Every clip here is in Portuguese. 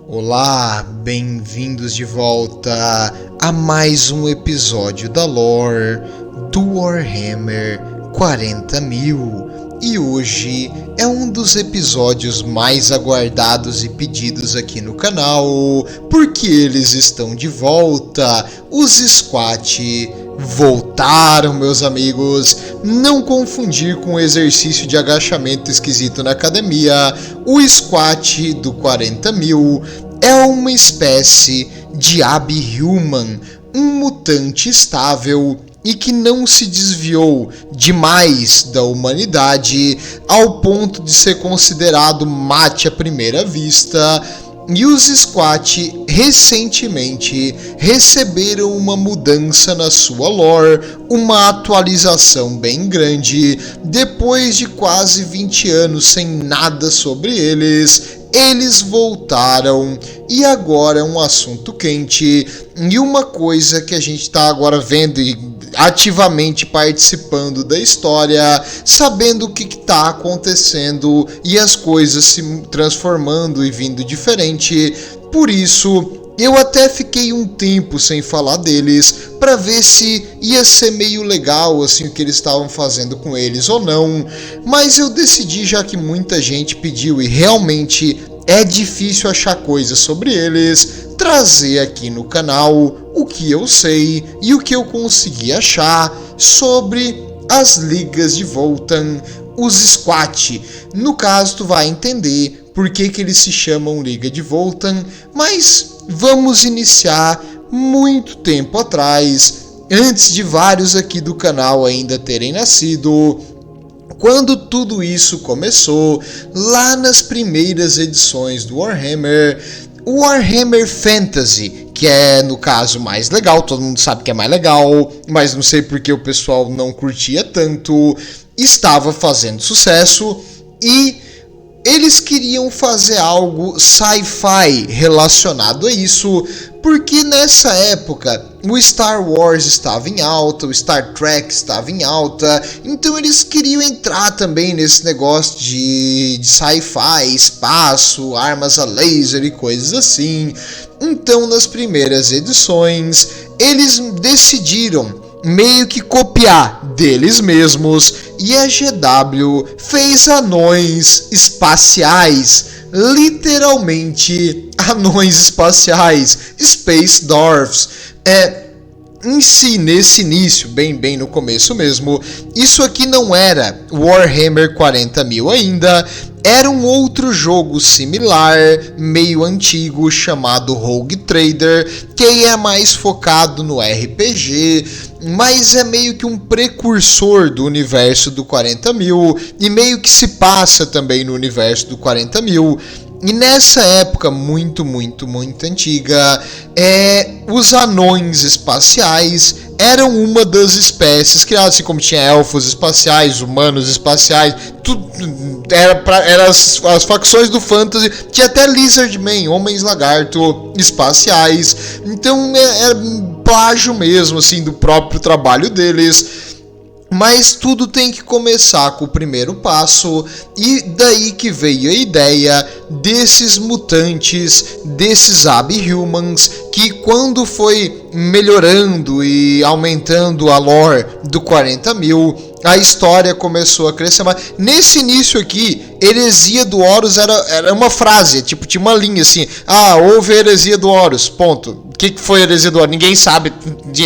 Olá, bem-vindos de volta a mais um episódio da lore do Warhammer 40.000 e hoje é um dos episódios mais aguardados e pedidos aqui no canal porque eles estão de volta. Os Squat voltaram, meus amigos. Não confundir com o exercício de agachamento esquisito na academia. O Squat do 40.000 é uma espécie de Abhuman, um mutante estável e que não se desviou demais da humanidade ao ponto de ser considerado mate à primeira vista. E os Squat recentemente receberam uma mudança na sua lore, uma atualização bem grande. Depois de quase 20 anos sem nada sobre eles voltaram e agora é um assunto quente e uma coisa que a gente está agora vendo e ativamente participando da história, sabendo o que está acontecendo e as coisas se transformando e vindo diferente. Por isso, eu até fiquei um tempo sem falar deles para ver se ia ser meio legal assim o que eles estavam fazendo com eles ou não, mas eu decidi, já que muita gente pediu e realmente é difícil achar coisas sobre eles, trazer aqui no canal o que eu sei e o que eu consegui achar sobre as ligas de Votann, os Squat. No caso, tu vai entender por que eles se chamam Liga de Votann, mas vamos iniciar muito tempo atrás, antes de vários aqui do canal ainda terem nascido. Quando tudo isso começou, lá nas primeiras edições do Warhammer, o Warhammer Fantasy, que é no caso mais legal, todo mundo sabe que é mais legal, mas não sei porque o pessoal não curtia tanto, estava fazendo sucesso e eles queriam fazer algo sci-fi relacionado a isso, porque nessa época o Star Wars estava em alta, o Star Trek estava em alta, então eles queriam entrar também nesse negócio de sci-fi, espaço, armas a laser e coisas assim. Então nas primeiras edições eles decidiram meio que copiar deles mesmos e a GW fez anões espaciais, literalmente anões espaciais, Space Dwarfs. Em si, nesse início, bem no começo mesmo, isso aqui não era Warhammer 40.000 ainda, era um outro jogo similar, meio antigo, chamado Rogue Trader, que é mais focado no RPG, mas é meio que um precursor do universo do 40.000 e meio que se passa também no universo do 40.000. E nessa época muito antiga, os anões espaciais eram uma das espécies criadas, assim como tinha elfos espaciais, humanos espaciais, tudo era as facções do fantasy, tinha até Lizardmen, homens lagarto espaciais, então era plágio mesmo assim do próprio trabalho deles. Mas tudo tem que começar com o primeiro passo, e daí que veio a ideia desses mutantes, desses Abhumans, que quando foi melhorando e aumentando a lore do 40.000, a história começou a crescer mais. Nesse início aqui, heresia do Horus era uma frase, tipo, tinha uma linha assim, houve a heresia do Horus, ponto. O que foi a heresia do Horus? Ninguém sabe,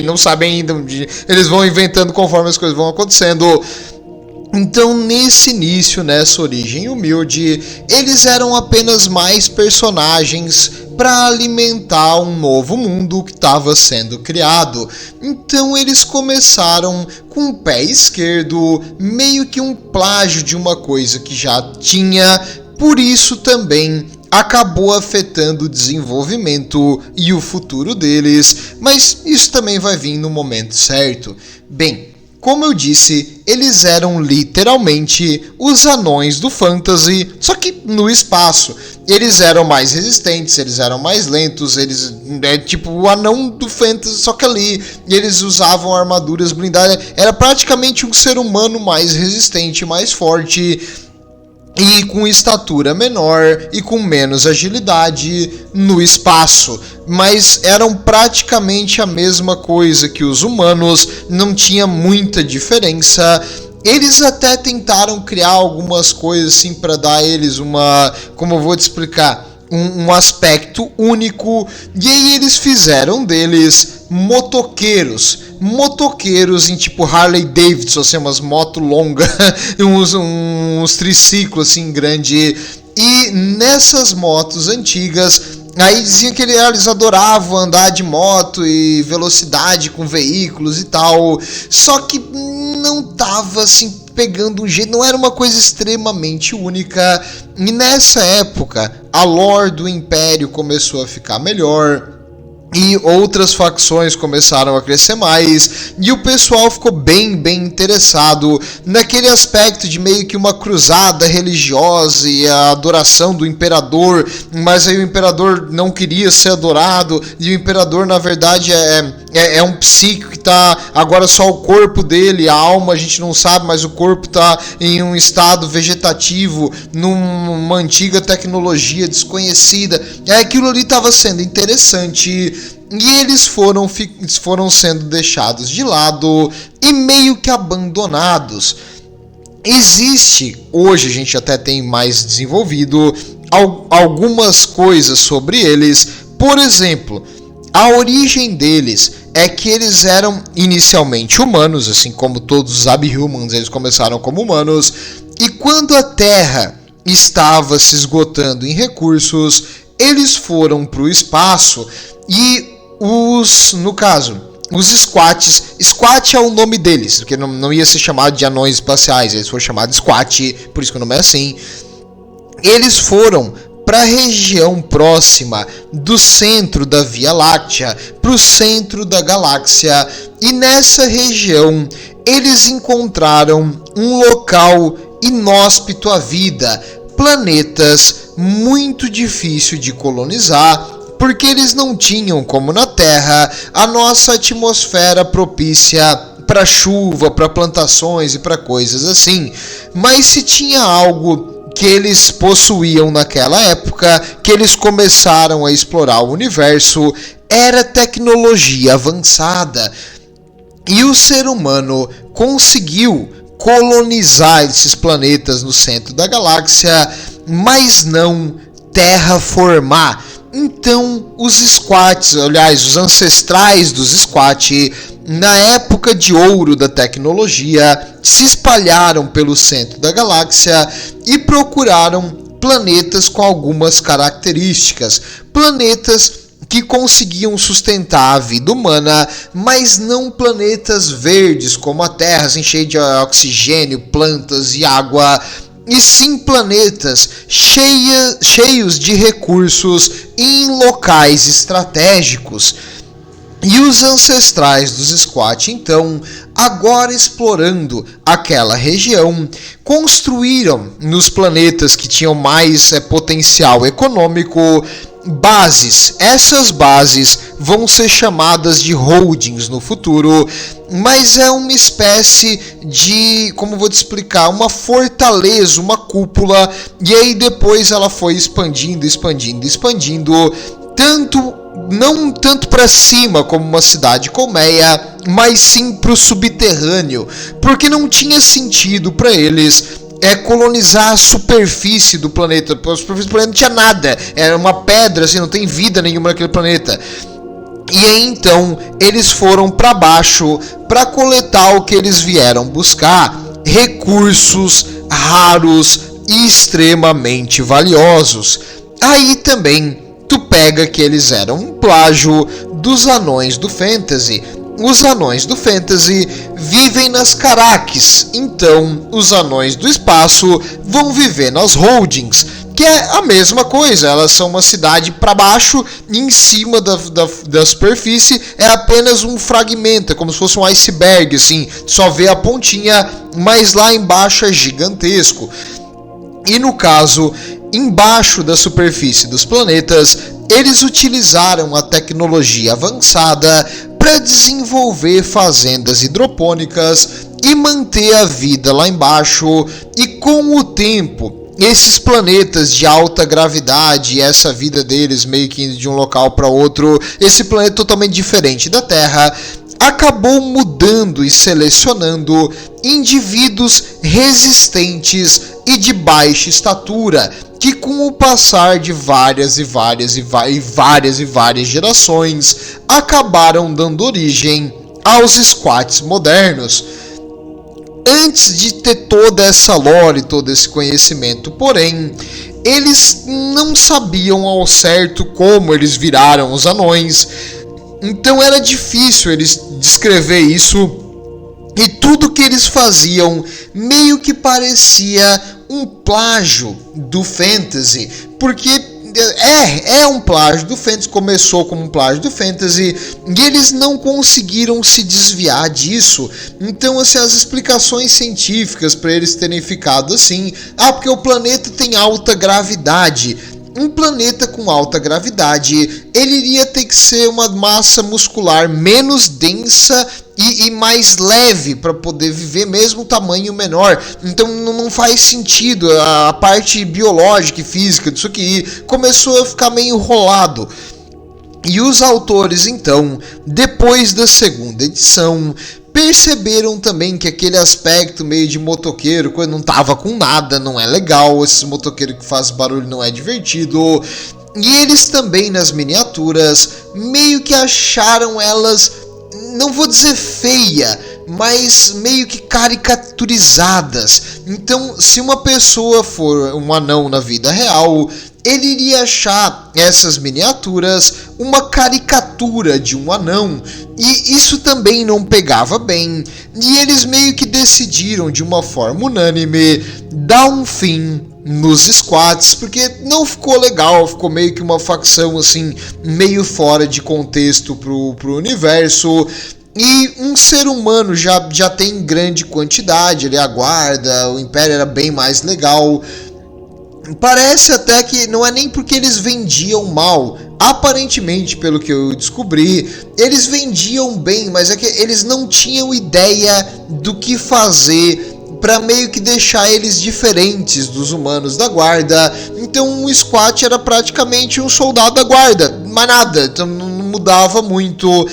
não sabe ainda, eles vão inventando conforme as coisas vão acontecendo. Então, nesse início, nessa origem humilde, eles eram apenas mais personagens para alimentar um novo mundo que estava sendo criado. Então, eles começaram com o pé esquerdo, meio que um plágio de uma coisa que já tinha, por isso também acabou afetando o desenvolvimento e o futuro deles, mas isso também vai vir no momento certo. Bem, como eu disse, eles eram literalmente os anões do fantasy, só que no espaço. Eles eram mais resistentes, eles eram mais lentos, eles tipo o anão do fantasy, só que ali. E eles usavam armaduras blindadas, era praticamente um ser humano mais resistente, mais forte. e com estatura menor e com menos agilidade no espaço, mas eram praticamente a mesma coisa que os humanos, não tinha muita diferença. Eles até tentaram criar algumas coisas assim para dar a eles uma, como eu vou te explicar, um aspecto único, e aí eles fizeram deles motoqueiros em tipo Harley Davidson, assim, umas motos longas, uns triciclos assim grande, e nessas motos antigas, aí diziam que eles adoravam andar de moto e velocidade com veículos e tal, só que não tava assim pegando um jeito, não era uma coisa extremamente única. E nessa época a lore do Império começou a ficar melhor e outras facções começaram a crescer mais, e o pessoal ficou bem interessado naquele aspecto de meio que uma cruzada religiosa e a adoração do imperador, mas aí o imperador não queria ser adorado, e o imperador na verdade é um psíquico que tá agora só o corpo dele, a alma a gente não sabe, mas o corpo tá em um estado vegetativo, numa antiga tecnologia desconhecida. Aquilo ali estava sendo interessante, e eles foram sendo deixados de lado e meio que abandonados. Existe, hoje a gente até tem mais desenvolvido algumas coisas sobre eles. Por exemplo, a origem deles é que eles eram inicialmente humanos, assim como todos os Abhumans, eles começaram como humanos, e quando a Terra estava se esgotando em recursos, eles foram para o espaço, e os Squat é o nome deles, porque não ia ser chamado de anões espaciais, eles foram chamados Squat, por isso que o nome é assim. Eles foram para a região próxima do centro da Via Láctea, para o centro da galáxia, e nessa região eles encontraram um local inóspito à vida, planetas muito difícil de colonizar, porque eles não tinham, como na Terra, a nossa atmosfera propícia para chuva, para plantações e para coisas assim. Mas se tinha algo que eles possuíam naquela época, que eles começaram a explorar o universo, era tecnologia avançada. E o ser humano conseguiu colonizar esses planetas no centro da galáxia, mas não terraformar. Então, os Squats, aliás, os ancestrais dos Squat, na época de ouro da tecnologia, se espalharam pelo centro da galáxia e procuraram planetas com algumas características. Planetas que conseguiam sustentar a vida humana, mas não planetas verdes como a Terra, assim, cheio de oxigênio, plantas e água, e sim planetas cheios de recursos em locais estratégicos. E os ancestrais dos Squat, então, agora explorando aquela região, construíram nos planetas que tinham mais potencial econômico bases. Essas bases vão ser chamadas de holdings no futuro, mas é uma espécie de, como vou te explicar, uma fortaleza, uma cúpula, e aí depois ela foi expandindo, não tanto para cima como uma cidade colmeia, mas sim para o subterrâneo, porque não tinha sentido para eles colonizar a superfície do planeta. A superfície do planeta não tinha nada, era uma pedra, assim, não tem vida nenhuma naquele planeta. E aí então eles foram para baixo para coletar o que eles vieram buscar: recursos raros e extremamente valiosos. Aí também tu pega que eles eram um plágio dos anões do Fantasy. Os anões do Fantasy vivem nas Caraques, então os anões do espaço vão viver nas Holdings, que é a mesma coisa. Elas são uma cidade para baixo, e em cima da superfície é apenas um fragmento, é como se fosse um iceberg, assim, só vê a pontinha, mas lá embaixo é gigantesco. E no caso, embaixo da superfície dos planetas, eles utilizaram a tecnologia avançada para desenvolver fazendas hidropônicas e manter a vida lá embaixo, e com o tempo esses planetas de alta gravidade, essa vida deles meio que indo de um local para outro, esse planeta totalmente diferente da Terra, acabou mudando e selecionando indivíduos resistentes e de baixa estatura, que com o passar de várias gerações acabaram dando origem aos squats modernos. Antes de ter toda essa lore, todo esse conhecimento, porém, eles não sabiam ao certo como eles viraram os anões, então era difícil eles descrever isso, e tudo que eles faziam meio que parecia um plágio do fantasy, porque é um plágio do fantasy, começou como um plágio do fantasy, e eles não conseguiram se desviar disso. Então, assim, as explicações científicas para eles terem ficado assim, porque o planeta tem alta gravidade. Um planeta com alta gravidade, ele iria ter que ser uma massa muscular menos densa e mais leve para poder viver, mesmo tamanho menor. Então não faz sentido, a parte biológica e física disso aqui começou a ficar meio enrolado. E os autores, então, depois da segunda edição, perceberam também que aquele aspecto meio de motoqueiro, quando não tava com nada, não é legal, esse motoqueiro que faz barulho não é divertido. E eles também, nas miniaturas, meio que acharam elas, não vou dizer feia, mas meio que caricaturizadas. Então, se uma pessoa for um anão na vida real, ele iria achar essas miniaturas uma caricatura de um anão, e isso também não pegava bem, e eles meio que decidiram de uma forma unânime dar um fim nos squats, porque não ficou legal, ficou meio que uma facção assim, meio fora de contexto pro universo. E um ser humano já tem grande quantidade, ele aguarda, o Império era bem mais legal. Parece até que não é nem porque eles vendiam mal, aparentemente, pelo que eu descobri, eles vendiam bem, mas é que eles não tinham ideia do que fazer para meio que deixar eles diferentes dos humanos da guarda. Então um squat era praticamente um soldado da guarda, mas nada, então não mudava muito.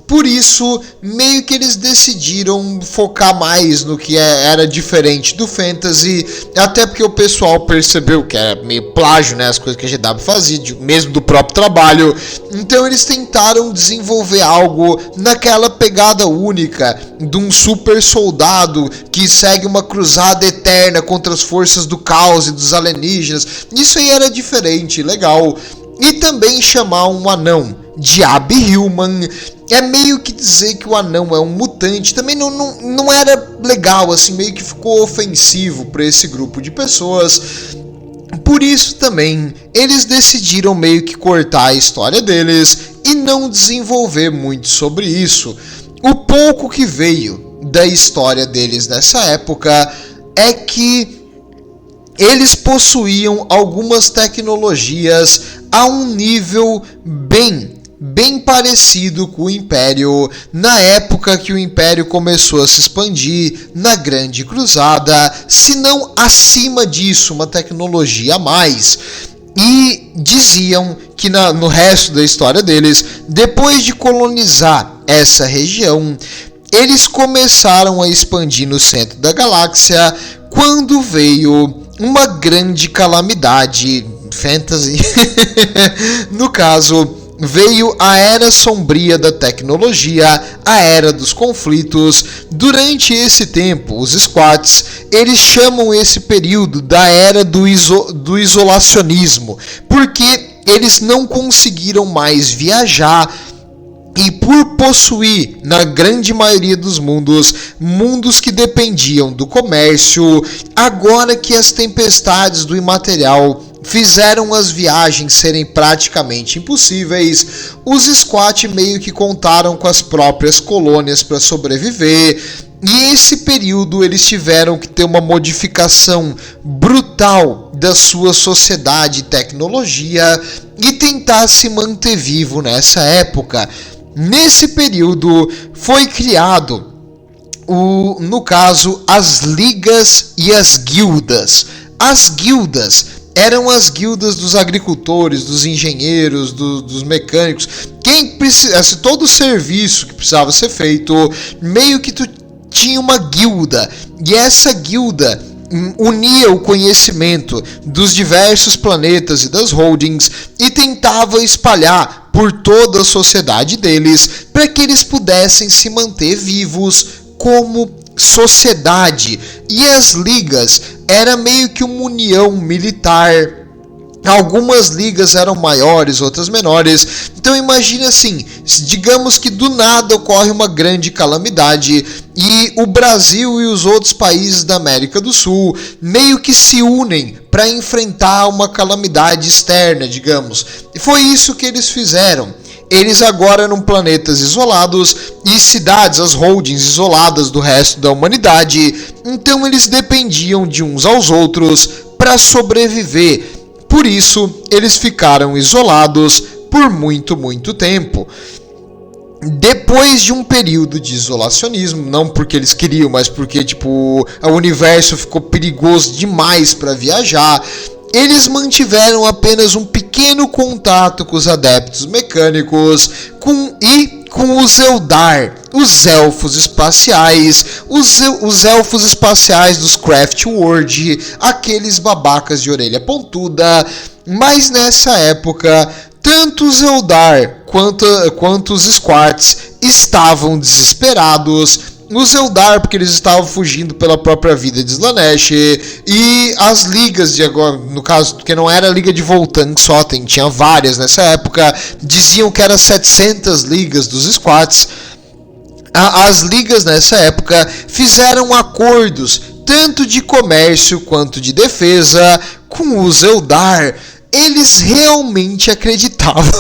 Por isso, meio que eles decidiram focar mais no que era diferente do fantasy, até porque o pessoal percebeu que era meio plágio, né, as coisas que a GW fazia, mesmo do próprio trabalho. Então eles tentaram desenvolver algo naquela pegada única de um super soldado que segue uma cruzada eterna contra as forças do caos e dos alienígenas. Isso aí era diferente, legal. E também chamar um anão de Ab-Human é meio que dizer que o anão é um mutante, também não era legal, assim, meio que ficou ofensivo para esse grupo de pessoas. Por isso também eles decidiram meio que cortar a história deles e não desenvolver muito sobre isso. O pouco que veio da história deles nessa época é que eles possuíam algumas tecnologias a um nível bem parecido com o Império, na época que o Império começou a se expandir na Grande Cruzada, se não acima disso, uma tecnologia a mais. E diziam que no resto da história deles, depois de colonizar essa região, eles começaram a expandir no centro da galáxia quando veio uma grande calamidade fantasy. No caso, veio a Era Sombria da Tecnologia, a Era dos Conflitos. Durante esse tempo, os squats, eles chamam esse período da Era do isolacionismo, porque eles não conseguiram mais viajar. E por possuir, na grande maioria dos mundos que dependiam do comércio, agora que as tempestades do imaterial fizeram as viagens serem praticamente impossíveis, os squat meio que contaram com as próprias colônias para sobreviver. E esse período eles tiveram que ter uma modificação brutal da sua sociedade e tecnologia e tentar se manter vivo nessa época. Nesse período foi criado, no caso, as ligas e as guildas. as guildas eram as guildas dos agricultores, dos engenheiros, dos mecânicos. Quem precisasse, todo o serviço que precisava ser feito, meio que tu tinha uma guilda. E essa guilda unia o conhecimento dos diversos planetas e das holdings e tentava espalhar por toda a sociedade deles para que eles pudessem se manter vivos como sociedade. E as ligas era meio que uma união militar. Algumas ligas eram maiores, outras menores. Então imagina assim, digamos que do nada ocorre uma grande calamidade e o Brasil e os outros países da América do Sul meio que se unem para enfrentar uma calamidade externa, digamos. E foi isso que eles fizeram. Eles agora eram planetas isolados e cidades, as holdings isoladas do resto da humanidade. Então eles dependiam de uns aos outros para sobreviver. Por isso, eles ficaram isolados por muito tempo. Depois de um período de isolacionismo, não porque eles queriam, mas porque o universo ficou perigoso demais para viajar, eles mantiveram apenas um pequeno contato com os adeptos mecânicos com os Eldar, os elfos espaciais, os elfos espaciais dos Craft World, aqueles babacas de orelha pontuda. Mas nessa época, tanto os Eldar quanto os Squarts estavam desesperados. Os Eldar, porque eles estavam fugindo pela própria vida de Slaanesh, e as ligas de agora, no caso, porque não era a liga de Voltan só, tinha várias nessa época, diziam que eram 700 ligas dos Squats. As ligas nessa época fizeram acordos, tanto de comércio quanto de defesa, com os Eldar. Eles realmente acreditavam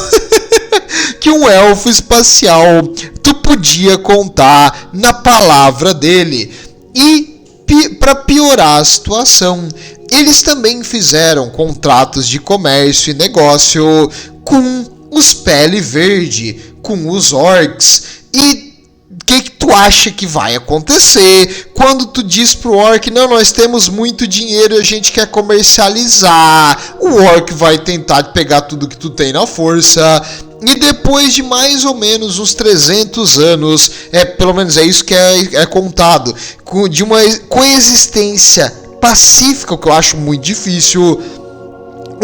que um elfo espacial tu podia contar na palavra dele. E para piorar a situação, eles também fizeram contratos de comércio e negócio com os Pele Verde, com os Orcs. E o que tu acha que vai acontecer quando tu diz pro Orc: não, nós temos muito dinheiro e a gente quer comercializar? O Orc vai tentar pegar tudo que tu tem na força. E depois de mais ou menos uns 300 anos, pelo menos é isso que é contado, de uma coexistência pacífica, o que eu acho muito difícil,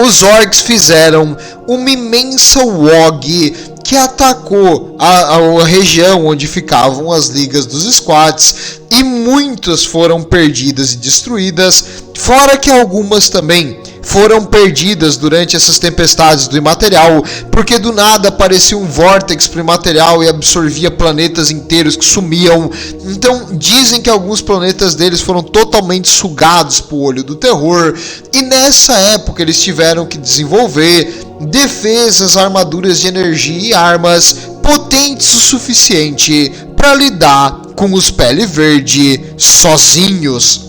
os Orcs fizeram uma imensa WOG que atacou a região onde ficavam as ligas dos Squats, e muitas foram perdidas e destruídas, fora que algumas também foram perdidas durante essas tempestades do imaterial, porque do nada aparecia um vórtex pro imaterial e absorvia planetas inteiros que sumiam. Então dizem que alguns planetas deles foram totalmente sugados pro olho do terror, e nessa época eles tiveram que desenvolver defesas, armaduras de energia e armas potentes o suficiente para lidar com os Pele Verde sozinhos.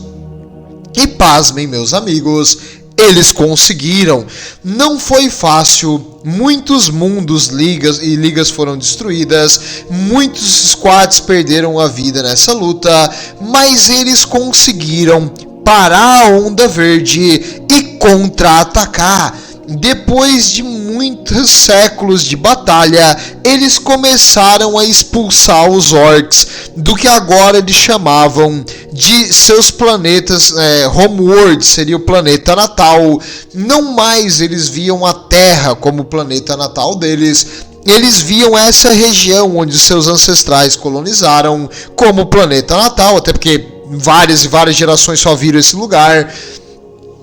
E pasmem, meus amigos, eles conseguiram. Não foi fácil, muitos mundos, ligas foram destruídas, muitos squads perderam a vida nessa luta, mas eles conseguiram parar a Onda Verde e contra-atacar. Depois de muitos séculos de batalha, eles começaram a expulsar os Orcs do que agora eles chamavam de seus planetas, Homeworld, seria o planeta natal. Não mais eles viam a Terra como o planeta natal deles, eles viam essa região onde seus ancestrais colonizaram como o planeta natal, até porque várias e várias gerações só viram esse lugar.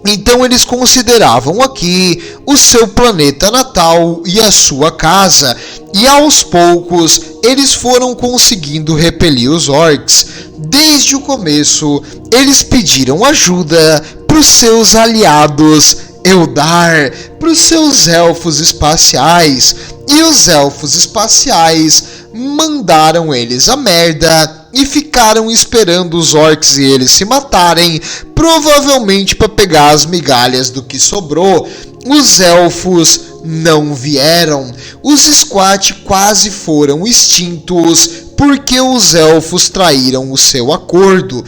Então eles consideravam aqui o seu planeta natal e a sua casa, e aos poucos eles foram conseguindo repelir os Orcs. Desde o começo eles pediram ajuda para os seus aliados Eldar, para os seus elfos espaciais, e os elfos espaciais mandaram eles a merda e ficaram esperando os Orcs e eles se matarem, provavelmente para pegar as migalhas do que sobrou. Os elfos não vieram. Os Squat quase foram extintos porque os elfos traíram o seu acordo.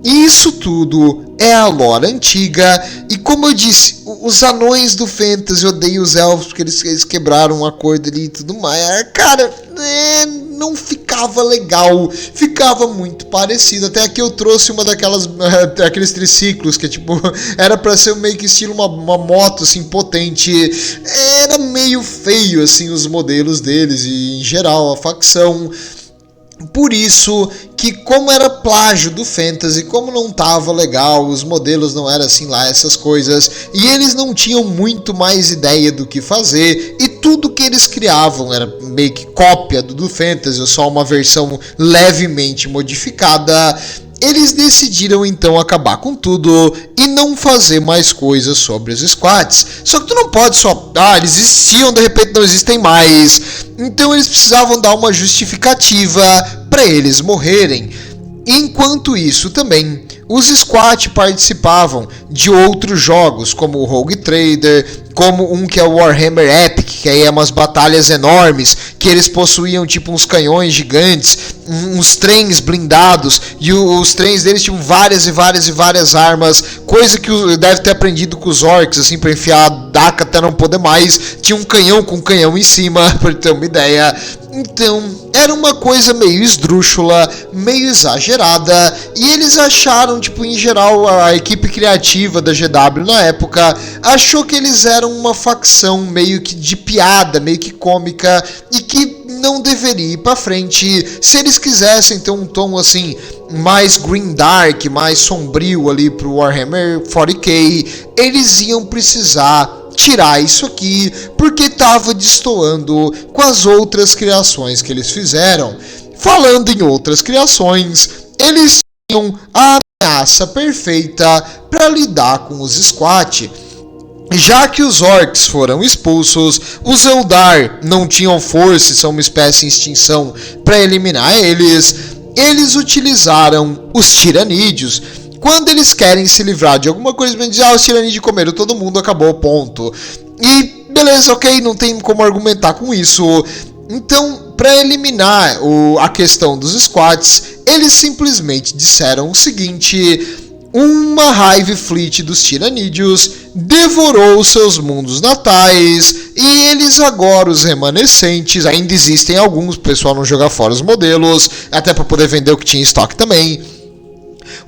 E isso tudo é a lore antiga, e como eu disse, os anões do fantasy odeiam os elfos porque eles quebraram um acordo ali e tudo mais. Cara, não ficava legal, ficava muito parecido. Até aqui eu trouxe uma aqueles triciclos que tipo, era pra ser meio que estilo uma moto assim potente. Era meio feio assim os modelos deles e em geral a facção. Por isso que, como era plágio do fantasy, como não tava legal, os modelos não eram assim lá, essas coisas, e eles não tinham muito mais ideia do que fazer, e tudo que eles criavam era meio que cópia do fantasy, ou só uma versão levemente modificada. Eles decidiram então acabar com tudo e não fazer mais coisas sobre os squats. Só que tu não pode só, eles existiam, de repente não existem mais. Então eles precisavam dar uma justificativa para eles morrerem. Enquanto isso também, os squat participavam de outros jogos, como o Rogue Trader, como um que é o Warhammer Epic, que aí é umas batalhas enormes, que eles possuíam tipo uns canhões gigantes, uns trens blindados, e os trens deles tinham várias e várias armas, coisa que deve ter aprendido com os orcs, assim, pra enfiar a daca até não poder mais. Tinha um canhão com um canhão em cima, pra ter uma ideia. Então, era uma coisa meio esdrúxula, meio exagerada, e eles acharam, tipo, em geral, a equipe criativa da GW na época achou que eles eram uma facção meio que de piada, meio que cômica, e que não deveria ir pra frente. Se eles quisessem ter um tom, assim, mais green dark, mais sombrio ali pro Warhammer 40k, eles iam precisar tirar isso aqui, porque estava destoando com as outras criações que eles fizeram. Falando em outras criações, eles tinham a ameaça perfeita para lidar com os squat. Já que os orcs foram expulsos, os Eldar não tinham força e são uma espécie em extinção para eliminar eles utilizaram os tiranídeos. Quando eles querem se livrar de alguma coisa, eles dizem, os tiranídeos comeram todo mundo, acabou, ponto. E beleza, ok, não tem como argumentar com isso. Então, para eliminar a questão dos squats, eles simplesmente disseram o seguinte: uma Hive Fleet dos tiranídeos devorou seus mundos natais, e eles agora, os remanescentes, ainda existem alguns, o pessoal não joga fora os modelos, até para poder vender o que tinha em estoque também.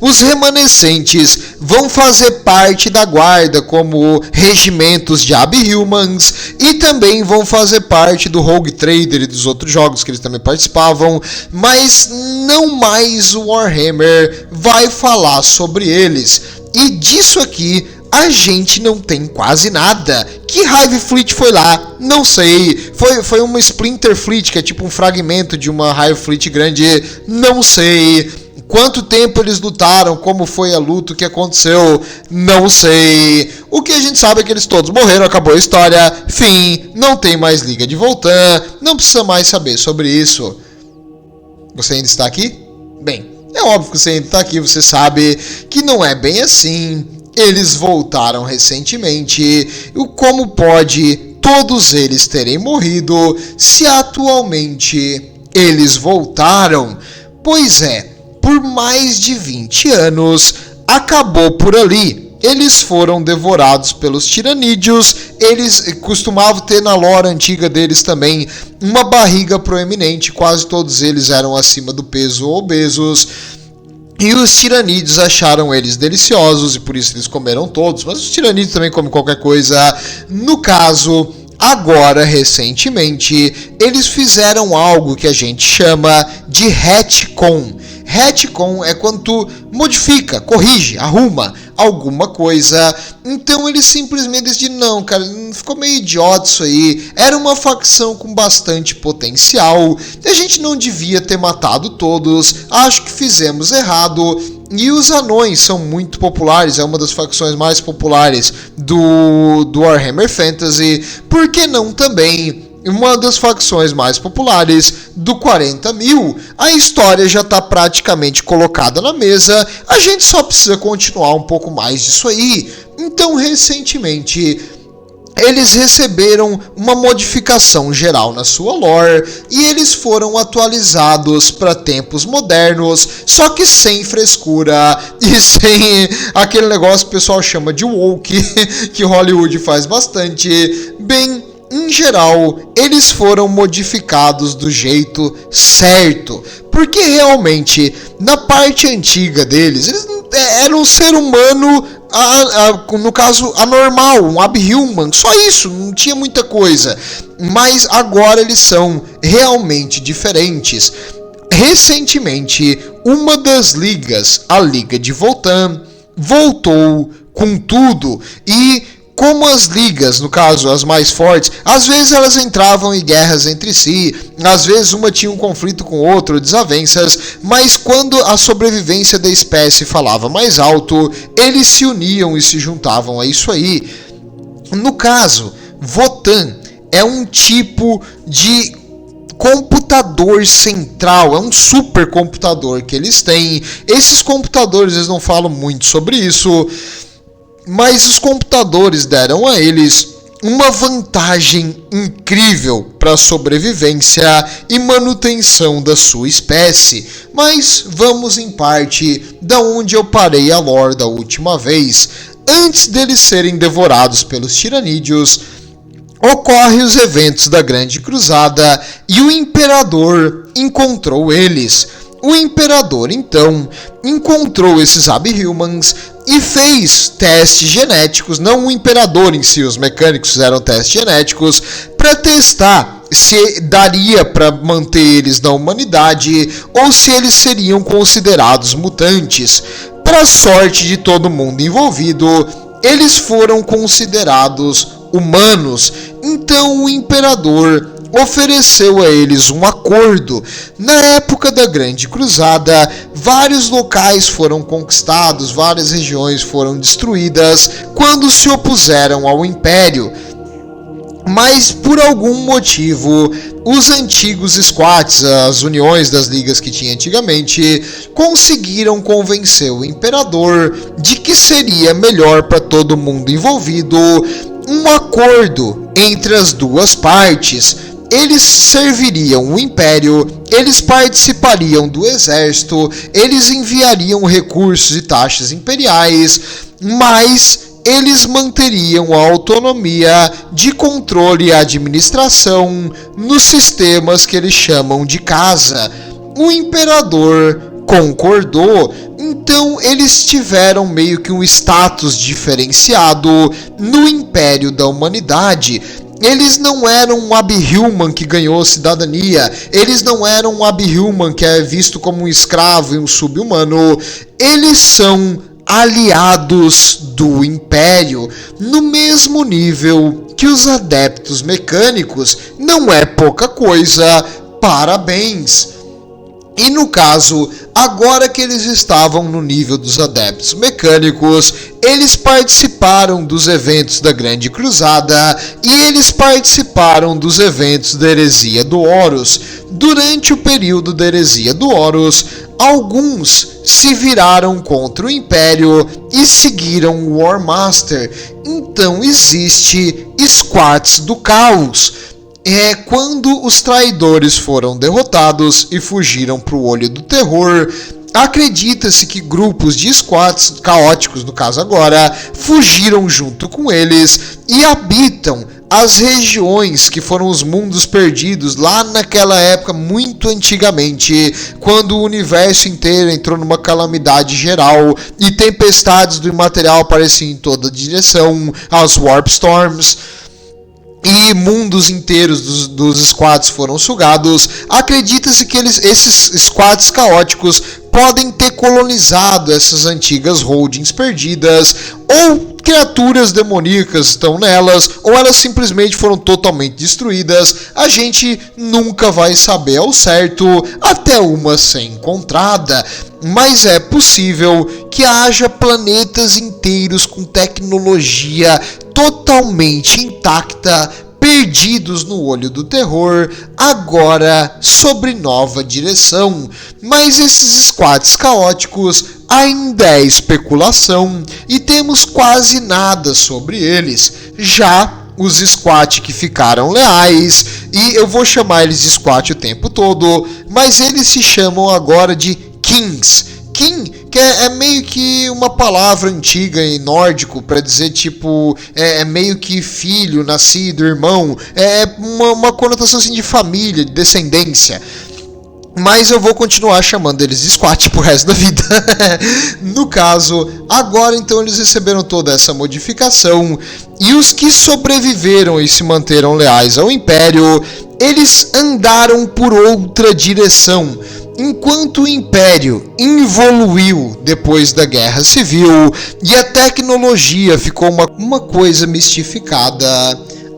Os remanescentes vão fazer parte da guarda como regimentos de Abhumans, e também vão fazer parte do Rogue Trader e dos outros jogos que eles também participavam, mas não mais o Warhammer vai falar sobre eles. E disso aqui a gente não tem quase nada. Que Hive Fleet foi lá? Não sei. Foi uma Splinter Fleet, que é tipo um fragmento de uma Hive Fleet grande? Não sei. Quanto tempo eles lutaram, como foi a luta, o que aconteceu, não sei. O que a gente sabe é que eles todos morreram, acabou a história, fim, não tem mais Liga de Voltan, não precisa mais saber sobre isso. Você ainda está aqui? Bem, é óbvio que você ainda está aqui, você sabe que não é bem assim. Eles voltaram recentemente, e como pode todos eles terem morrido se atualmente eles voltaram? Pois é, por mais de 20 anos, acabou por ali. Eles foram devorados pelos tiranídeos, eles costumavam ter na lore antiga deles também uma barriga proeminente, quase todos eles eram acima do peso ou obesos, e os tiranídeos acharam eles deliciosos e por isso eles comeram todos, mas os tiranídeos também comem qualquer coisa. No caso, agora, recentemente, eles fizeram algo que a gente chama de retcon. Retcon é quando tu modifica, corrige, arruma alguma coisa. Então eles simplesmente dizem, não, cara, ficou meio idiota isso aí. Era uma facção com bastante potencial. A gente não devia ter matado todos. Acho que fizemos errado. E os anões são muito populares, é uma das facções mais populares do Warhammer Fantasy. Por que não também uma das facções mais populares do 40.000? A história já está praticamente colocada na mesa, a gente só precisa continuar um pouco mais disso aí. Então, recentemente, eles receberam uma modificação geral na sua lore e eles foram atualizados para tempos modernos, só que sem frescura e sem aquele negócio que o pessoal chama de woke, que Hollywood faz bastante. Bem, em geral, eles foram modificados do jeito certo, porque realmente, na parte antiga deles, eles eram um ser humano, no caso, anormal, um abhuman, só isso, não tinha muita coisa. Mas agora eles são realmente diferentes. Recentemente, uma das ligas, a Liga de Votann, voltou com tudo e... como as ligas, no caso as mais fortes, às vezes elas entravam em guerras entre si, às vezes uma tinha um conflito com outra, desavenças, mas quando a sobrevivência da espécie falava mais alto, eles se uniam e se juntavam a isso aí. No caso, Votann é um tipo de computador central, é um supercomputador que eles têm. Esses computadores, eles não falam muito sobre isso, mas os computadores deram a eles uma vantagem incrível para a sobrevivência e manutenção da sua espécie. Mas vamos em parte da onde eu parei a lore da última vez. Antes deles serem devorados pelos tiranídeos, ocorrem os eventos da Grande Cruzada e o Imperador encontrou eles. O Imperador, então, encontrou esses Abhumans e fez testes genéticos, não o Imperador em si, os mecânicos fizeram testes genéticos para testar se daria para manter eles na humanidade ou se eles seriam considerados mutantes. Para a sorte de todo mundo envolvido, eles foram considerados humanos, então o Imperador ofereceu a eles um acordo. Na época da Grande Cruzada, vários locais foram conquistados, várias regiões foram destruídas quando se opuseram ao Império. Mas por algum motivo, os antigos squats, as uniões das ligas que tinha antigamente, conseguiram convencer o Imperador de que seria melhor para todo mundo envolvido um acordo entre as duas partes. Eles serviriam o Império, eles participariam do exército, eles enviariam recursos e taxas imperiais, mas eles manteriam a autonomia de controle e administração nos sistemas que eles chamam de casa. O Imperador concordou, então eles tiveram meio que um status diferenciado no Império da Humanidade. Eles não eram um Abhuman que ganhou cidadania, eles não eram um Abhuman que é visto como um escravo e um sub-humano, eles são aliados do Império, no mesmo nível que os adeptos mecânicos. Não é pouca coisa, parabéns! E no caso, agora que eles estavam no nível dos adeptos mecânicos, eles participaram dos eventos da Grande Cruzada e eles participaram dos eventos da Heresia do Horus. Durante o período da Heresia do Horus, alguns se viraram contra o Império e seguiram o War Master. Então existe Squats do Caos. Quando os traidores foram derrotados e fugiram para o Olho do Terror, acredita-se que grupos de squats caóticos, no caso agora, fugiram junto com eles e habitam as regiões que foram os mundos perdidos lá naquela época muito antigamente, quando o universo inteiro entrou numa calamidade geral e tempestades do imaterial apareciam em toda direção, as Warp Storms, e mundos inteiros dos squads foram sugados. Acredita-se que esses squads caóticos podem ter colonizado essas antigas holdings perdidas, ou criaturas demoníacas estão nelas, ou elas simplesmente foram totalmente destruídas. A gente nunca vai saber ao certo até uma ser encontrada, mas é possível que haja planetas inteiros com tecnologia totalmente intacta, perdidos no Olho do Terror, agora sobre nova direção. Mas esses squads caóticos ainda é especulação e temos quase nada sobre eles. Já os Squat que ficaram leais, e eu vou chamar eles de Squat o tempo todo, mas eles se chamam agora de Kings. King, que é meio que uma palavra antiga em nórdico para dizer tipo, é meio que filho, nascido, irmão, é uma conotação assim de família, de descendência. Mas eu vou continuar chamando eles de Squat pro resto da vida. No caso, agora então eles receberam toda essa modificação, e os que sobreviveram e se manteram leais ao Império, eles andaram por outra direção. Enquanto o Império evoluiu depois da Guerra Civil e a tecnologia ficou uma coisa mistificada,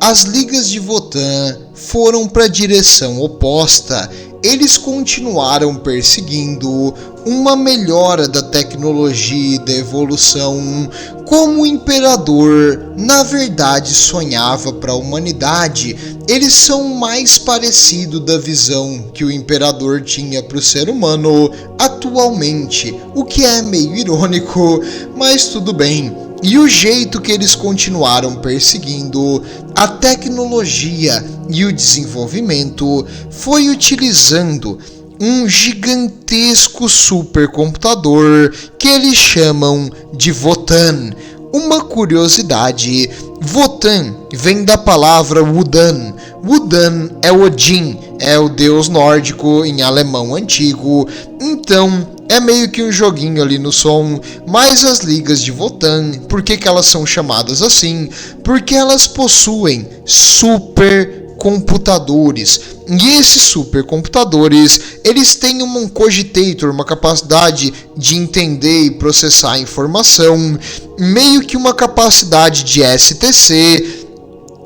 as ligas de Votann foram para a direção oposta. Eles continuaram perseguindo uma melhora da tecnologia e da evolução, como o Imperador na verdade sonhava para a humanidade. Eles são mais parecidos da visão que o Imperador tinha para o ser humano atualmente, o que é meio irônico, mas tudo bem. E o jeito que eles continuaram perseguindo a tecnologia e o desenvolvimento foi utilizando um gigantesco supercomputador que eles chamam de Votann. Uma curiosidade, Votann vem da palavra Wodan. Wodan é Odin, é o deus nórdico em alemão antigo, então é meio que um joguinho ali no som. Mas as ligas de Votann, por que elas são chamadas assim? Porque elas possuem supercomputadores. E esses supercomputadores, eles têm um cogitator, uma capacidade de entender e processar informação, meio que uma capacidade de STC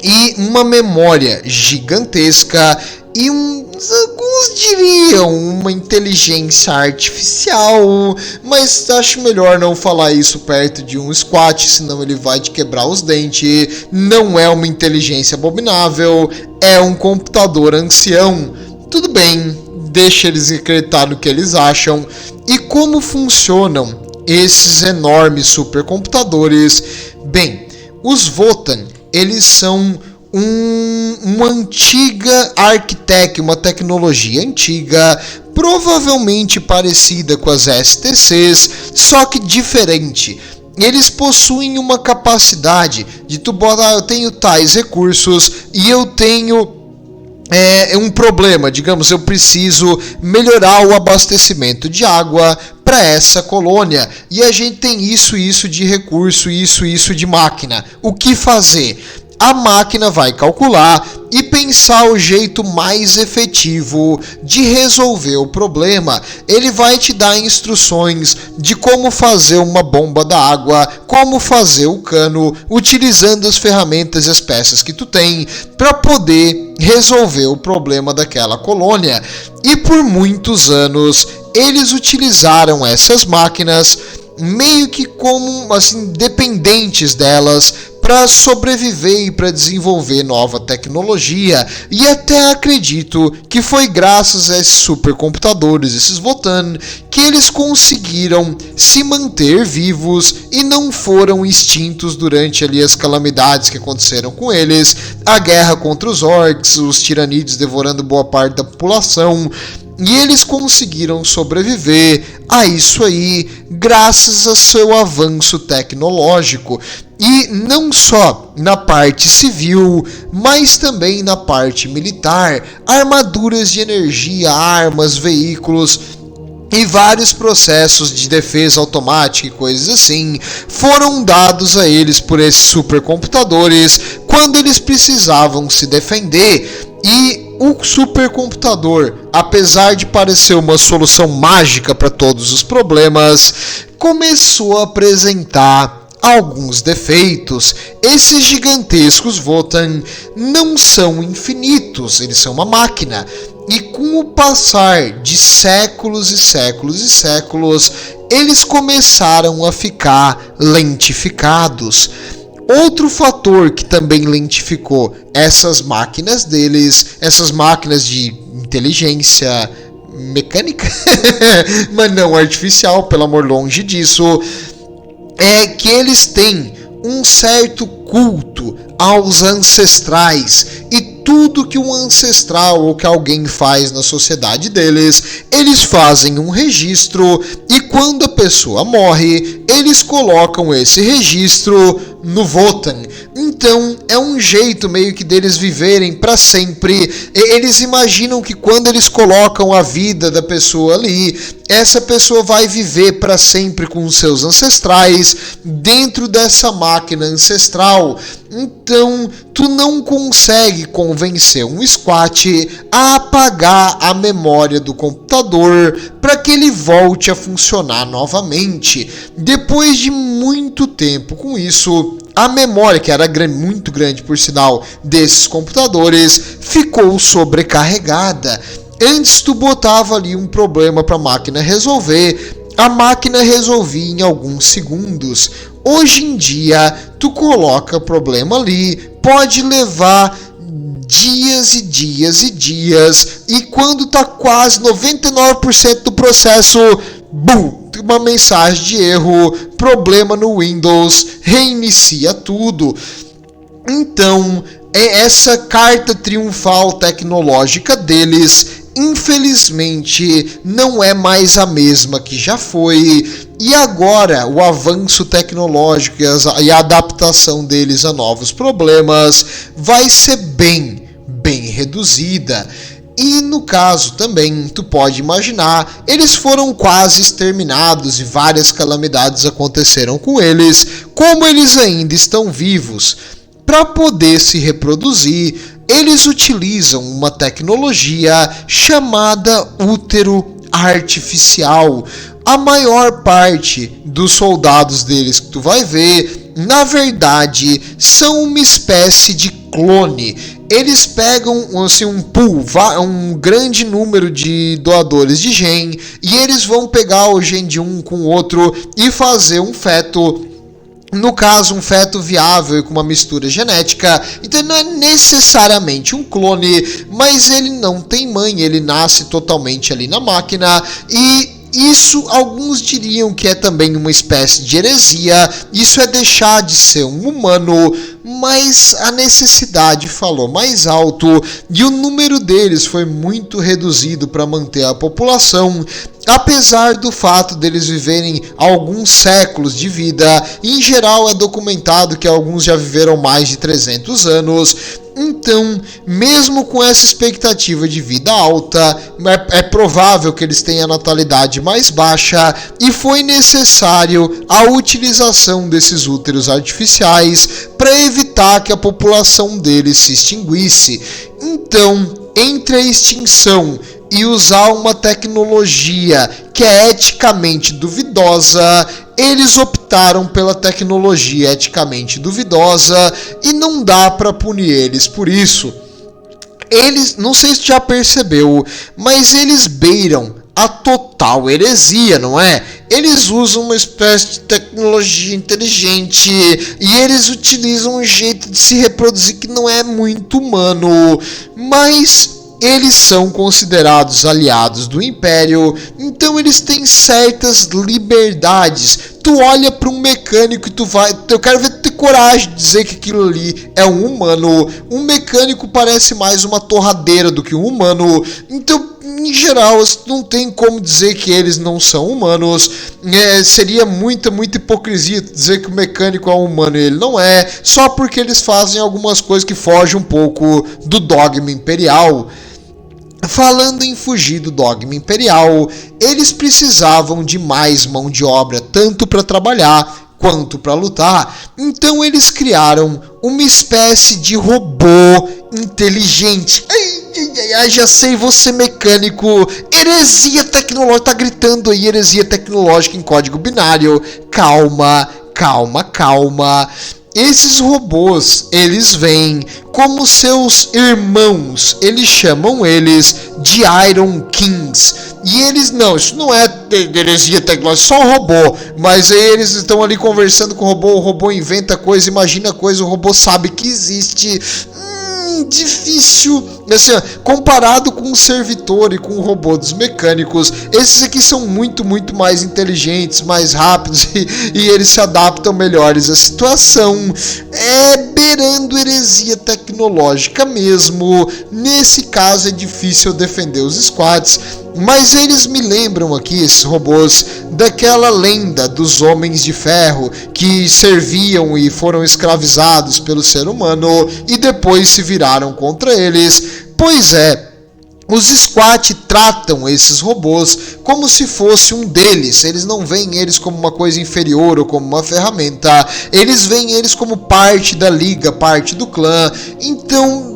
e uma memória gigantesca e alguns diriam uma inteligência artificial, mas acho melhor não falar isso perto de um Squat, senão ele vai te quebrar os dentes. Não é uma inteligência abominável, é um computador ancião. Tudo bem, deixa eles acreditar no que eles acham. E como funcionam esses enormes supercomputadores? Bem, os Votann, eles são uma antiga arquitectura, uma tecnologia antiga, provavelmente parecida com as STCs, só que diferente. Eles possuem uma capacidade de tu botar, eu tenho tais recursos e eu tenho um problema, digamos, eu preciso melhorar o abastecimento de água para essa colônia, e a gente tem isso de recurso, isso de máquina. O que fazer? A máquina vai calcular e pensar o jeito mais efetivo de resolver o problema. Ele vai te dar instruções de como fazer uma bomba da água, como fazer o cano, utilizando as ferramentas e as peças que tu tem para poder resolver o problema daquela colônia. E por muitos anos eles utilizaram essas máquinas meio que como assim dependentes delas para sobreviver e para desenvolver nova tecnologia, e até acredito que foi graças a esses supercomputadores, esses Votann, que eles conseguiram se manter vivos e não foram extintos durante ali as calamidades que aconteceram com eles, a guerra contra os orcs, os tiranídeos devorando boa parte da população. E eles conseguiram sobreviver a isso aí graças ao seu avanço tecnológico. E não só na parte civil, mas também na parte militar, armaduras de energia, armas, veículos e vários processos de defesa automática e coisas assim foram dados a eles por esses supercomputadores quando eles precisavam se defender. E o supercomputador, apesar de parecer uma solução mágica para todos os problemas, começou a apresentar alguns defeitos. Esses gigantescos Votann não são infinitos, eles são uma máquina. E com o passar de séculos e séculos e séculos, eles começaram a ficar lentificados. Outro fator que também lentificou essas máquinas deles, essas máquinas de inteligência mecânica, mas não artificial, pelo amor longe disso, é que eles têm um certo culto aos ancestrais, e tudo que um ancestral ou que alguém faz na sociedade deles, eles fazem um registro, e quando a pessoa morre, eles colocam esse registro no Votan. Então é um jeito meio que deles viverem para sempre. Eles imaginam que quando eles colocam a vida da pessoa ali, essa pessoa vai viver para sempre com os seus ancestrais dentro dessa máquina ancestral. Então tu não consegue convencer um squat a apagar a memória do computador para que ele volte a funcionar novamente. Depois de muito tempo com isso, a memória, que era muito grande por sinal, desses computadores, ficou sobrecarregada. Antes tu botava ali um problema para a máquina resolver, a máquina resolvia em alguns segundos. Hoje em dia, tu coloca problema ali, pode levar dias e dias e dias, e quando tá quase 99% do processo, bum, uma mensagem de erro, problema no Windows, reinicia tudo. Então, essa carta triunfal tecnológica deles, infelizmente, não é mais a mesma que já foi. E agora, o avanço tecnológico e a adaptação deles a novos problemas vai ser bem reduzida. E no caso também, tu pode imaginar, eles foram quase exterminados e várias calamidades aconteceram com eles. Como eles ainda estão vivos, para poder se reproduzir, eles utilizam uma tecnologia chamada útero artificial. A maior parte dos soldados deles que tu vai ver, na verdade, são uma espécie de clone. Eles pegam assim, um grande número de doadores de gene, e eles vão pegar o gene de um com o outro e fazer um feto. No caso, um feto viável e com uma mistura genética. Então não é necessariamente um clone, mas ele não tem mãe, ele nasce totalmente ali na máquina. E isso alguns diriam que é também uma espécie de heresia. Isso é deixar de ser um humano, mas a necessidade falou mais alto e o número deles foi muito reduzido para manter a população. Apesar do fato deles viverem alguns séculos de vida, em geral é documentado que alguns já viveram mais de 300 anos, então, mesmo com essa expectativa de vida alta, é provável que eles tenham a natalidade mais baixa, e foi necessário a utilização desses úteros artificiais para evitar que a população deles se extinguisse. Então, entre a extinção e usar uma tecnologia que é eticamente duvidosa, eles optaram pela tecnologia eticamente duvidosa e não dá para punir eles por isso. Eles, não sei se já percebeu, mas eles beiram a total heresia, não é? Eles usam uma espécie de tecnologia inteligente e eles utilizam um jeito de se reproduzir que não é muito humano, mas eles são considerados aliados do Império, então eles têm certas liberdades. Tu olha para um mecânico e eu quero ver tu ter coragem de dizer que aquilo ali é um humano. Um mecânico parece mais uma torradeira do que um humano. Então, em geral, não tem como dizer que eles não são humanos. Seria muita hipocrisia dizer que o mecânico é um humano e ele não é, só porque eles fazem algumas coisas que fogem um pouco do dogma imperial. Falando em fugir do dogma imperial, eles precisavam de mais mão de obra, tanto para trabalhar quanto para lutar. Então eles criaram uma espécie de robô inteligente. Ai, já sei, você mecânico, heresia tecnológica, tá gritando aí heresia tecnológica em código binário. Calma. Esses robôs, eles vêm como seus irmãos, eles chamam eles de Iron Kings. E eles, não, isso não é heresia tecnológica, só um robô. Mas aí eles estão ali conversando com o robô inventa coisa, imagina coisa, o robô sabe que existe. difícil, assim, comparado com o servitor e com o robô dos mecânicos. Esses aqui são muito mais inteligentes, mais rápidos e eles se adaptam melhores à situação. É beirando heresia tecnológica mesmo. Nesse caso é difícil defender os squats, mas eles me lembram aqui, esses robôs, daquela lenda dos homens de ferro que serviam e foram escravizados pelo ser humano e depois se viraram contra eles. Pois é, os squat tratam esses robôs como se fosse um deles. Eles não veem eles como uma coisa inferior ou como uma ferramenta. Eles veem eles como parte da liga, parte do clã. Então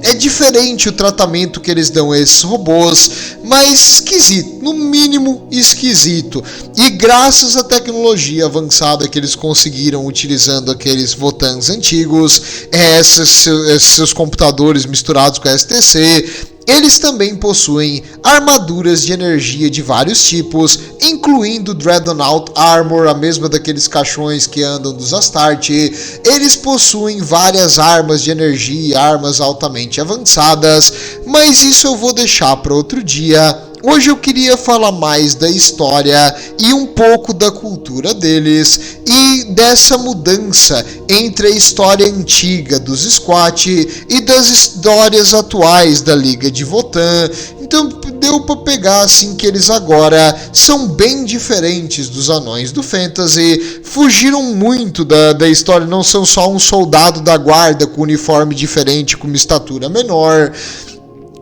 é diferente o tratamento que eles dão a esses robôs, mas esquisito, no mínimo esquisito. E graças à tecnologia avançada que eles conseguiram utilizando aqueles Votans antigos, esses computadores misturados com a STC, eles também possuem armaduras de energia de vários tipos, incluindo Dreadnought Armor, a mesma daqueles caixões que andam dos Astarte. Eles possuem várias armas de energia, armas altamente avançadas, mas isso eu vou deixar para outro dia. Hoje eu queria falar mais da história e um pouco da cultura deles e dessa mudança entre a história antiga dos squat e das histórias atuais da Liga de Votann. Então deu para pegar assim que eles agora são bem diferentes dos anões do Fantasy, fugiram muito da história, não são só um soldado da guarda com uniforme diferente, com uma estatura menor.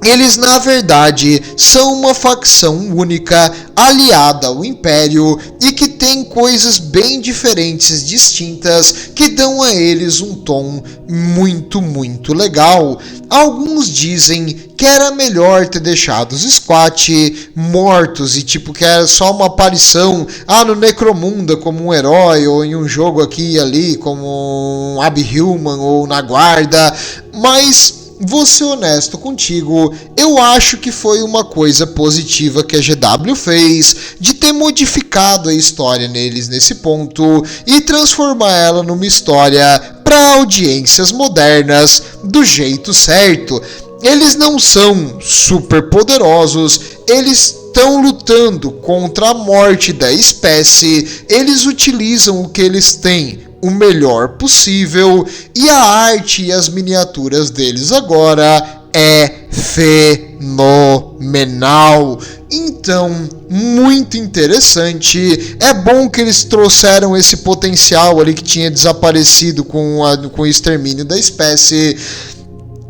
Eles, na verdade, são uma facção única, aliada ao Império, e que tem coisas bem diferentes, distintas, que dão a eles um tom muito legal. Alguns dizem que era melhor ter deixado os squat mortos e que era só uma aparição no Necromunda como um herói, ou em um jogo aqui e ali como um Abhuman ou na guarda, mas vou ser honesto contigo, eu acho que foi uma coisa positiva que a GW fez, de ter modificado a história neles nesse ponto e transformar ela numa história para audiências modernas do jeito certo. Eles não são super poderosos, eles estão lutando contra a morte da espécie, eles utilizam o que eles têm o melhor possível e a arte e as miniaturas deles agora é fenomenal. Então, muito interessante. É bom que eles trouxeram esse potencial ali que tinha desaparecido com o extermínio da espécie.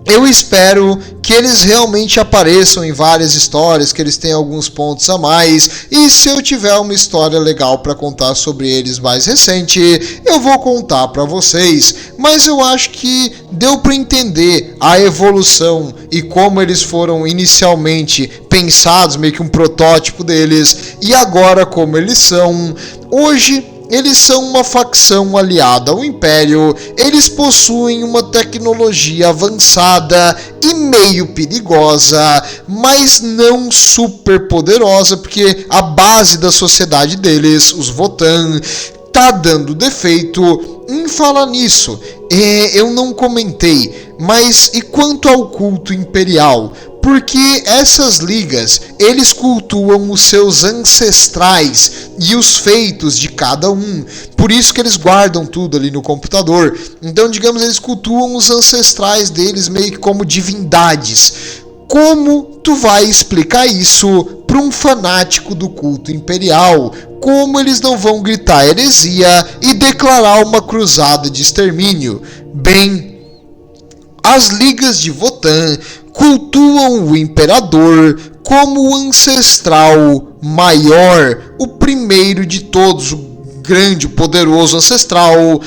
Eu espero que eles realmente apareçam em várias histórias, que eles tenham alguns pontos a mais, e se eu tiver uma história legal para contar sobre eles mais recente, eu vou contar para vocês. Mas eu acho que deu para entender a evolução e como eles foram inicialmente pensados, meio que um protótipo deles, e agora como eles são. Hoje eles são uma facção aliada ao Império, eles possuem uma tecnologia avançada e meio perigosa, mas não super poderosa, porque a base da sociedade deles, os Votann, tá dando defeito. Em falar nisso, eu não comentei, mas e quanto ao culto imperial? Porque essas ligas, eles cultuam os seus ancestrais e os feitos de cada um. Por isso que eles guardam tudo ali no computador. Então, digamos, eles cultuam os ancestrais deles meio que como divindades. Como tu vai explicar isso para um fanático do culto imperial? Como eles não vão gritar heresia e declarar uma cruzada de extermínio? Bem, as ligas de Votann cultuam o imperador como o ancestral maior, o primeiro de todos, o grande, o poderoso ancestral.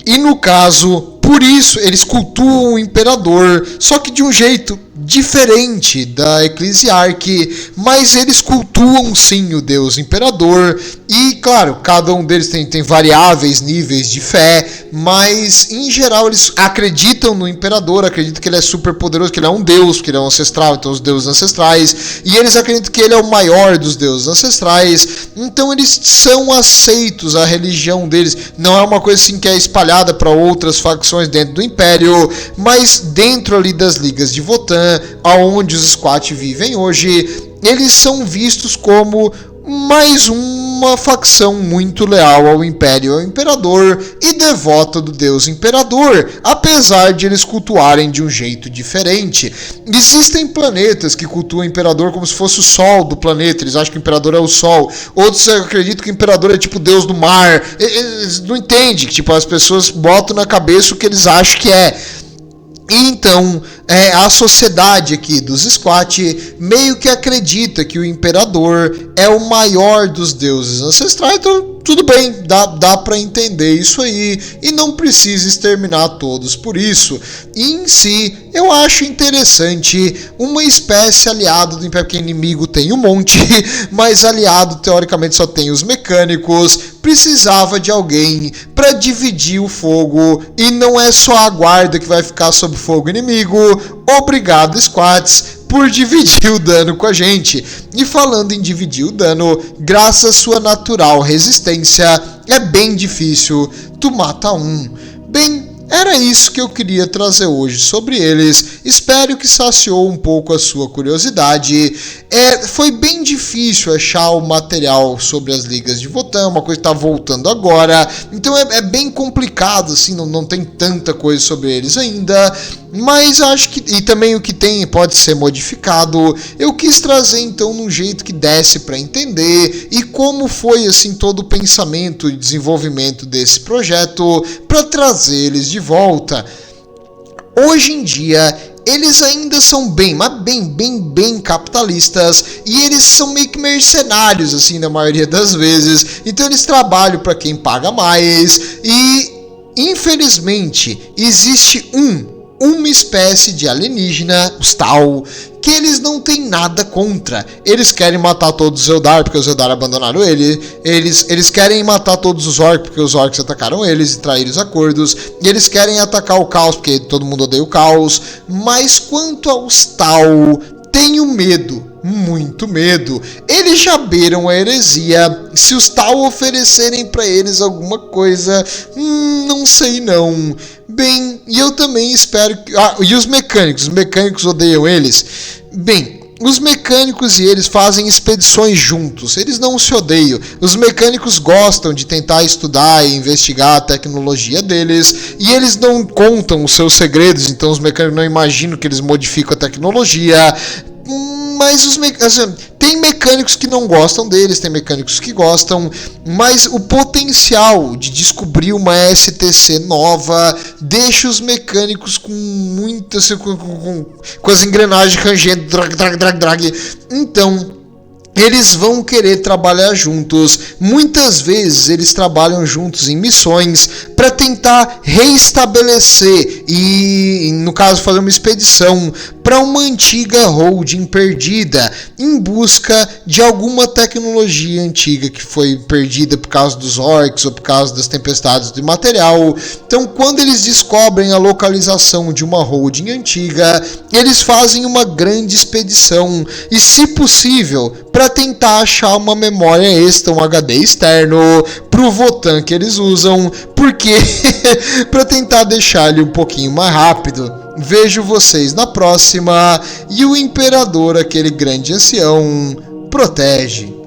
E no caso, por isso eles cultuam o imperador, só que de um jeito diferente da Eclesiarque, mas eles cultuam sim o Deus Imperador. E claro, cada um deles tem variáveis níveis de fé, mas em geral eles acreditam no Imperador, acreditam que ele é super poderoso, que ele é um deus, que ele é um ancestral, então os deuses ancestrais, e eles acreditam que ele é o maior dos deuses ancestrais, então eles são aceitos, a religião deles não é uma coisa assim que é espalhada para outras facções dentro do Império, mas dentro ali das ligas de Votann, aonde os Squat vivem hoje, eles são vistos como mais uma facção muito leal ao Império, ao Imperador e devota do Deus Imperador, apesar de eles cultuarem de um jeito diferente. Existem planetas que cultuam o Imperador como se fosse o Sol do planeta, eles acham que o Imperador é o Sol. Outros acreditam que o Imperador é tipo o Deus do mar. Eles não entendem que tipo, as pessoas botam na cabeça o que eles acham que é. Então, a sociedade aqui dos Squat meio que acredita que o Imperador é o maior dos deuses ancestrais, então tudo bem, dá para entender isso aí e não precisa exterminar todos por isso. E em si, eu acho interessante uma espécie aliada do Império, porque inimigo tem um monte, mas aliado teoricamente só tem os mecânicos. Precisava de alguém para dividir o fogo e não é só a guarda que vai ficar sob fogo inimigo. Obrigado, Squats, por dividir o dano com a gente. E falando em dividir o dano, graças à sua natural resistência, é bem difícil tu mata um. Bem, era isso que eu queria trazer hoje sobre eles. Espero que saciou um pouco a sua curiosidade. Foi bem difícil achar o material sobre as ligas de Votann, uma coisa que está voltando agora. Então é bem complicado, assim, não tem tanta coisa sobre eles ainda. Mas acho que, e também o que tem pode ser modificado. Eu quis trazer então num jeito que desse para entender e como foi assim todo o pensamento e desenvolvimento desse projeto para trazer eles de volta. Hoje em dia eles ainda são bem capitalistas e eles são meio que mercenários assim na maioria das vezes. Então eles trabalham para quem paga mais e infelizmente existe uma espécie de alienígena, os Tau, que eles não têm nada contra. Eles querem matar todos os Eldar, porque os Eldar abandonaram ele. Eles querem matar todos os Orcs, porque os Orcs atacaram eles e traíram os acordos. E eles querem atacar o Caos, porque todo mundo odeia o Caos. Mas quanto aos Tau, tenho medo. Muito medo. Eles já beiram a heresia. Se os Tau oferecerem para eles alguma coisa, não sei não. Bem, e eu também espero que... e os mecânicos odeiam eles? Bem, os mecânicos e eles fazem expedições juntos, eles não se odeiam. Os mecânicos gostam de tentar estudar e investigar a tecnologia deles, e eles não contam os seus segredos, então os mecânicos não imaginam que eles modificam a tecnologia. Mas tem mecânicos que não gostam deles, tem mecânicos que gostam, mas o potencial de descobrir uma STC nova deixa os mecânicos com muitas com as engrenagens rangendo, drag. Então eles vão querer trabalhar juntos. Muitas vezes eles trabalham juntos em missões para tentar reestabelecer e, no caso, fazer uma expedição para uma antiga holding perdida em busca de alguma tecnologia antiga que foi perdida por causa dos orcs ou por causa das tempestades de material. Então, quando eles descobrem a localização de uma holding antiga, eles fazem uma grande expedição e, se possível, para tentar achar uma memória extra, um HD externo pro Votann que eles usam, porque para tentar deixar ele um pouquinho mais rápido. Vejo vocês na próxima e o Imperador, aquele grande ancião, protege.